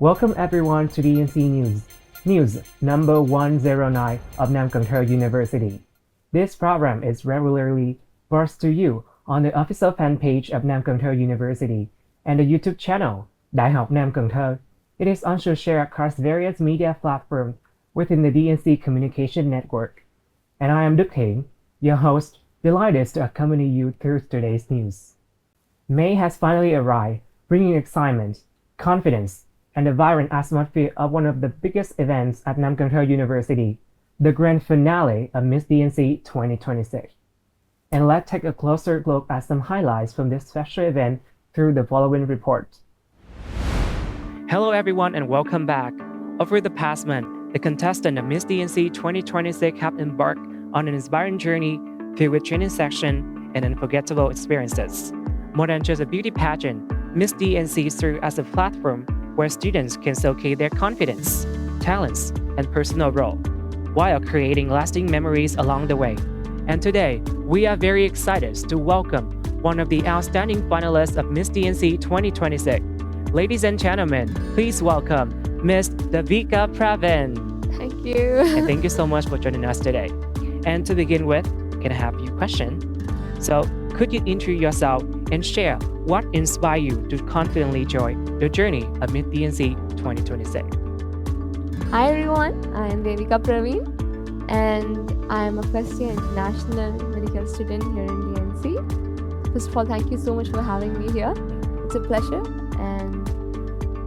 Welcome everyone to DNC News number 109 of NamCanThoUniversity. This program is regularly brought to you on the official fan page of NamCanThoUniversity and the YouTube channel Đại học NamCanTho. It is also shared across various media platforms within the DNC Communication Network. And I am Đức Hiển, your host, delighted to accompany you through today's news. May has finally arrived, bringing excitement, confidence, and a vibrant atmosphere of one of the biggest events at NamCanThoUniversity, the grand finale of Miss DNC 2026. And let's take a closer look at some highlights from this special event through the following report. Hello everyone and welcome back. Over the past month, the contestants of Miss DNC 2026 have embarked on an inspiring journey filled with training sessions and unforgettable experiences. More than just a beauty pageant, Miss DNC serves as a platform where students can showcase their confidence, talents, and personal role, while creating lasting memories along the way. And today, we are very excited to welcome one of the outstanding finalists of Miss DNC 2026. Ladies and gentlemen, please welcome Miss Devika Pravin. Thank you. And thank you so much for joining us today. And to begin with, can I have you a question? So, could you introduce yourself and share what inspired you to confidently join the journey of Miss DNC 2026? Hi everyone, I am Devika Pravin and I am a first year international medical student here in DNC. First of all, thank you so much for having me here. It's a pleasure. And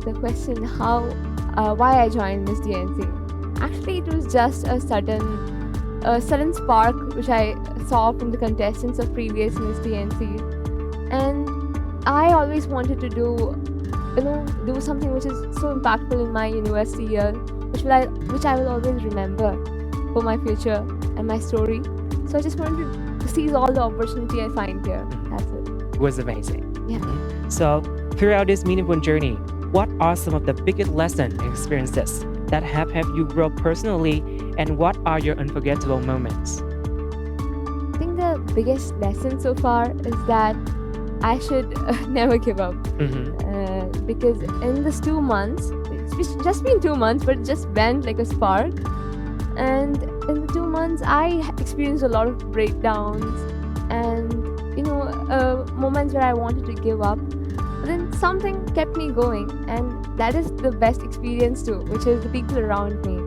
the question why I joined Miss DNC? Actually, it was just a sudden spark which I saw from the contestants of previous Miss DNC, and I always wanted to do something which is so impactful in my university year, which I will always remember for my future and my story. So I just wanted to seize all the opportunity I find here. That's it. It was amazing. Yeah. So, throughout this meaningful journey, what are some of the biggest lessons and experiences that have helped you grow personally, and what are your unforgettable moments? I think the biggest lesson so far is that I should never give up. Because in this 2 months, it's just been 2 months, but it just went like a spark. And in the 2 months, I experienced a lot of breakdowns and moments where I wanted to give up. But then something kept me going, and that is the best experience too, which is the people around me.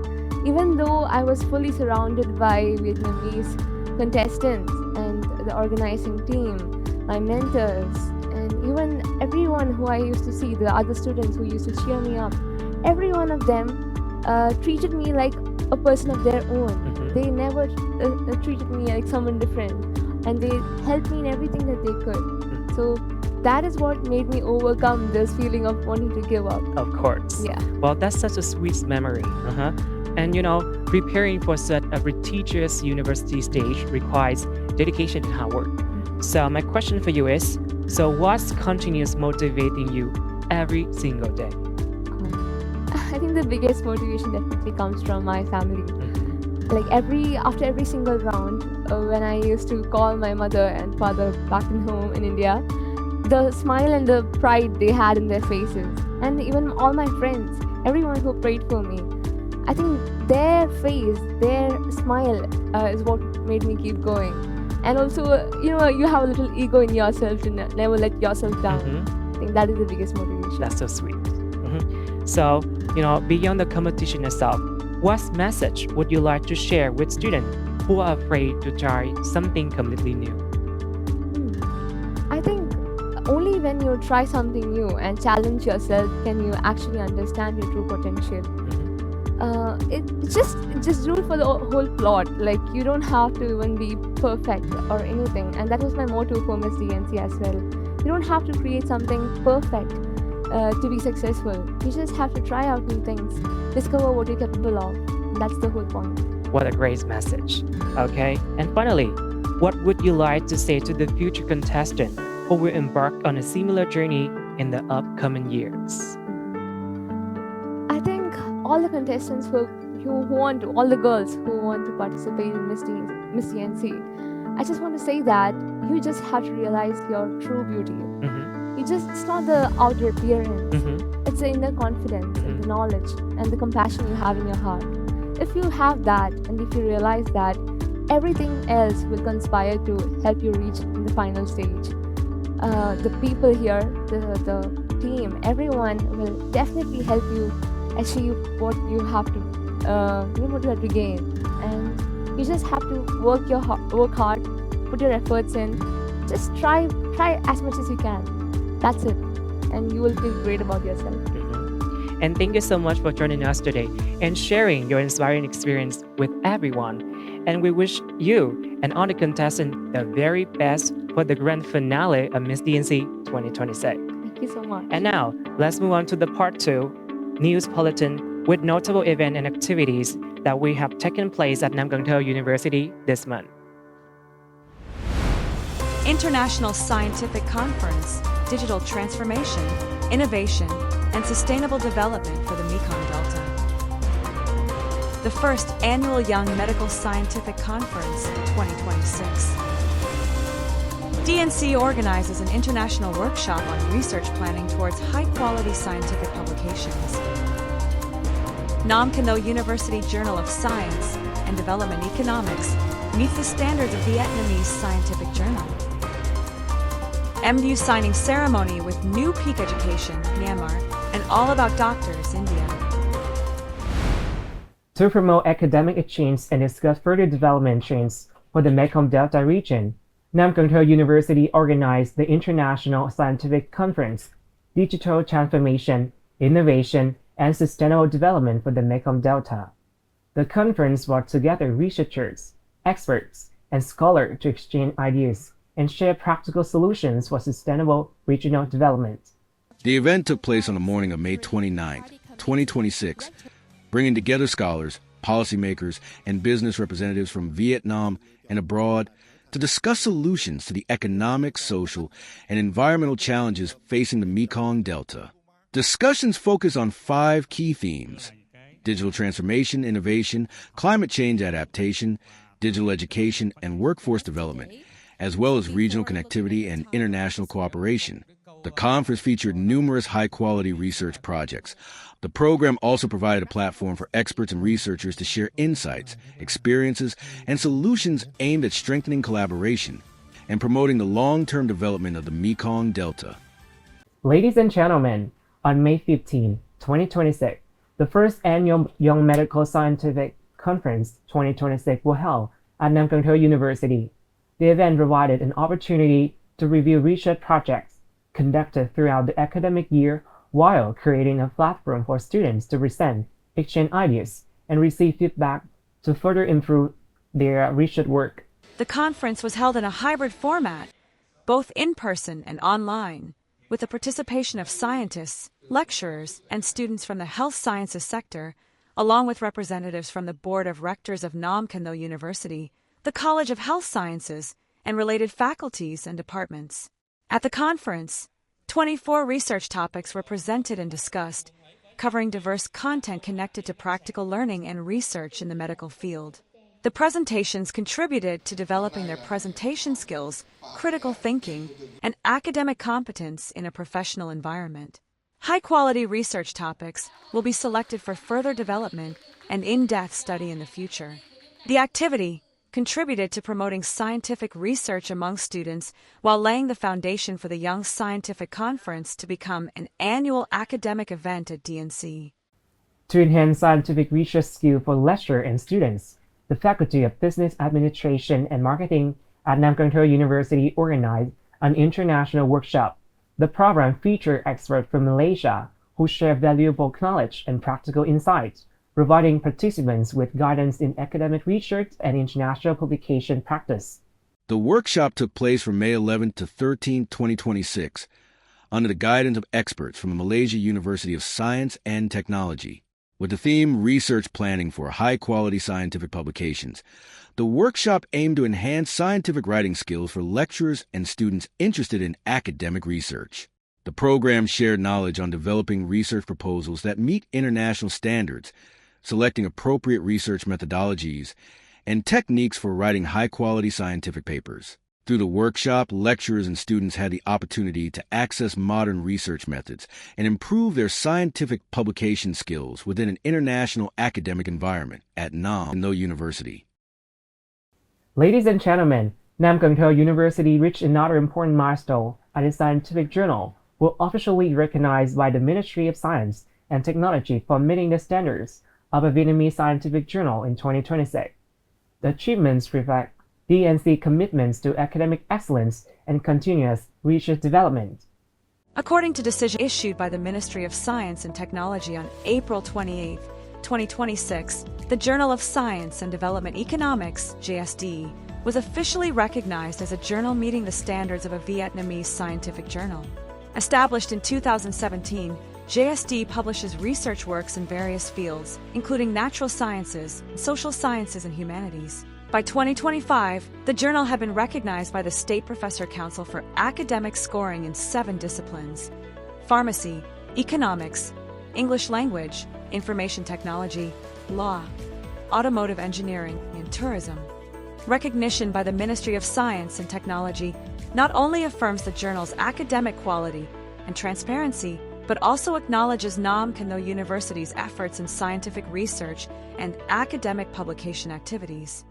Even though I was fully surrounded by Vietnamese contestants and the organizing team, my mentors, and even everyone who I used to see, the other students who used to cheer me up, every one of them treated me like a person of their own. They never treated me like someone different, and they helped me in everything that they could. So that is what made me overcome this feeling of wanting to give up. Of course. Yeah. Well, that's such a sweet memory. And preparing for such a prestigious university stage requires dedication and hard work. So my question for you is, so what's continues motivating you every single day? I think the biggest motivation definitely comes from my family. Like after every single round, when I used to call my mother and father back in home in India, the smile and the pride they had in their faces, and even all my friends, everyone who prayed for me, I think their face, their smile is what made me keep going. And also, you have a little ego in yourself to never let yourself down. I think that is the biggest motivation. That's so sweet. So, beyond the competition itself, what message would you like to share with students who are afraid to try something completely new? I think only when you try something new and challenge yourself can you actually understand your true potential. It's just rule for the whole plot. Like, you don't have to even be perfect or anything, and that was my motto for Miss DNC as well. You don't have to create something perfect to be successful. You just have to try out new things, discover what you're capable of. That's the whole point. What a great message. Okay, and finally, what would you like to say to the future contestant who will embark on a similar journey in the upcoming years? I think all the contestants all the girls who want to participate in Miss DNC, I just want to say that you just have to realize your true beauty. It's not the outer appearance. It's the inner confidence and the knowledge and the compassion you have in your heart. If you have that, and if you realize that, everything else will conspire to help you reach the final stage. The people here, the team, everyone will definitely help you achieve what you have to gain. And you just have to work hard, put your efforts in. Just try as much as you can. That's it, and you will feel great about yourself. And thank you so much for joining us today and sharing your inspiring experience with everyone. And we wish you and all the contestants the very best for the grand finale of Miss DNC 2026. Thank you so much. And now, let's move on to the part 2, News Bulletin, with notable events and activities that we have taken place at NamCanThoUniversity this month. International Scientific Conference, Digital Transformation, Innovation, and Sustainable Development for the Mekong Delta. The first annual Young Medical Scientific Conference 2026. DNC organizes an international workshop on research planning towards high-quality scientific publications. NamCanThoUniversity Journal of Science and Development Economics meets the standards of Vietnamese Scientific Journal. MU signing ceremony with New Peak Education, Myanmar, and All About Doctors, India. To promote academic exchange and discuss further development trends for the Mekong Delta region, NamCanThoUniversity organized the International Scientific Conference, Digital Transformation, Innovation, and Sustainable Development for the Mekong Delta. The conference brought together researchers, experts, and scholars to exchange ideas and share practical solutions for sustainable regional development. The event took place on the morning of May 29, 2026, bringing together scholars, policymakers, and business representatives from Vietnam and abroad to discuss solutions to the economic, social, and environmental challenges facing the Mekong Delta. Discussions focus on 5 key themes: digital transformation, innovation, climate change adaptation, digital education, and workforce development, as well as regional connectivity and international cooperation. The conference featured numerous high-quality research projects. The program also provided a platform for experts and researchers to share insights, experiences, and solutions aimed at strengthening collaboration and promoting the long-term development of the Mekong Delta. Ladies and gentlemen, on May 15, 2026, the first annual Young Medical Scientific Conference 2026 was held at NamCanThoUniversity. The event provided an opportunity to review research projects conducted throughout the academic year while creating a platform for students to present, exchange ideas, and receive feedback to further improve their research work. The conference was held in a hybrid format, both in person and online, with the participation of scientists, lecturers, and students from the health sciences sector, along with representatives from the Board of Rectors of NamCanThoUniversity, the College of Health Sciences, and related faculties and departments. At the conference, 24 research topics were presented and discussed, covering diverse content connected to practical learning and research in the medical field. The presentations contributed to developing their presentation skills, critical thinking, and academic competence in a professional environment. High-quality research topics will be selected for further development and in-depth study in the future. The activity contributed to promoting scientific research among students while laying the foundation for the Young Scientific Conference to become an annual academic event at DNC. To enhance scientific research skills for lecturers and students, the Faculty of Business Administration and Marketing at NamCanThoUniversity organized an international workshop. The program featured experts from Malaysia who share valuable knowledge and practical insights, providing participants with guidance in academic research and international publication practice. The workshop took place from May 11 to 13, 2026, under the guidance of experts from the Malaysia University of Science and Technology. With the theme Research Planning for High-Quality Scientific Publications, the workshop aimed to enhance scientific writing skills for lecturers and students interested in academic research. The program shared knowledge on developing research proposals that meet international standards, selecting appropriate research methodologies, and techniques for writing high-quality scientific papers. Through the workshop, lecturers and students had the opportunity to access modern research methods and improve their scientific publication skills within an international academic environment at NamCanThoUniversity. Ladies and gentlemen, NamCanThoUniversity reached another important milestone as a scientific journal will officially recognized by the Ministry of Science and Technology for meeting the standards of a Vietnamese scientific journal in 2026. The achievements reflect DNC commitments to academic excellence and continuous research development. According to decision issued by the Ministry of Science and Technology on April 28, 2026, the Journal of Science and Development Economics, JSD, was officially recognized as a journal meeting the standards of a Vietnamese scientific journal. Established in 2017, JSD publishes research works in various fields, including natural sciences, social sciences, and humanities. By 2025, the journal had been recognized by the State Professor Council for academic scoring in 7 disciplines: pharmacy, economics, English language, information technology, law, automotive engineering, and tourism. Recognition by the Ministry of Science and Technology not only affirms the journal's academic quality and transparency, but also acknowledges NamCanThoUniversity's efforts in scientific research and academic publication activities.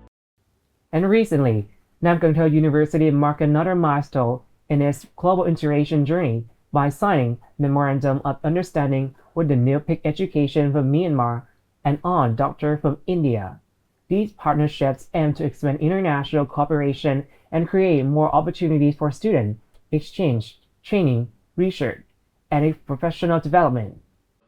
And recently, NamCanThoUniversity marked another milestone in its global integration journey by signing Memorandum of Understanding with the New Peak Education from Myanmar and On Doctor from India. These partnerships aim to expand international cooperation and create more opportunities for student exchange, training, research, and professional development.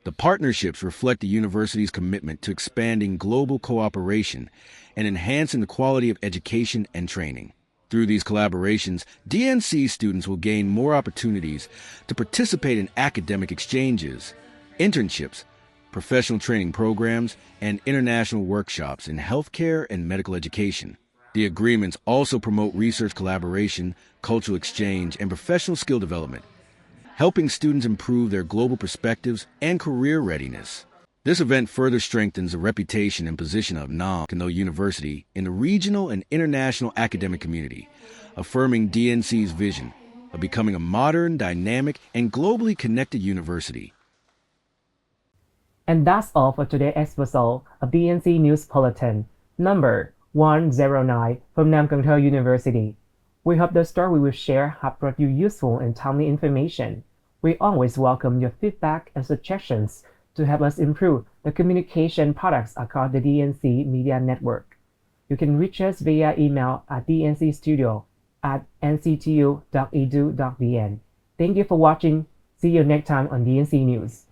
The partnerships reflect the university's commitment to expanding global cooperation and enhancing the quality of education and training. Through these collaborations, DNC students will gain more opportunities to participate in academic exchanges, internships, professional training programs, and international workshops in healthcare and medical education. The agreements also promote research collaboration, cultural exchange, and professional skill development, helping students improve their global perspectives and career readiness. This event further strengthens the reputation and position of NamCanThoUniversity in the regional and international academic community, affirming DNC's vision of becoming a modern, dynamic, and globally connected university. And that's all for today's episode of DNC News Bulletin, number 109 from NamCanThoUniversity. We hope the story we will share have brought you useful and timely information. We always welcome your feedback and suggestions to help us improve the communication products across the DNC Media Network. You can reach us via email at dncstudio@nctu.edu.vn. Thank you for watching. See you next time on DNC News.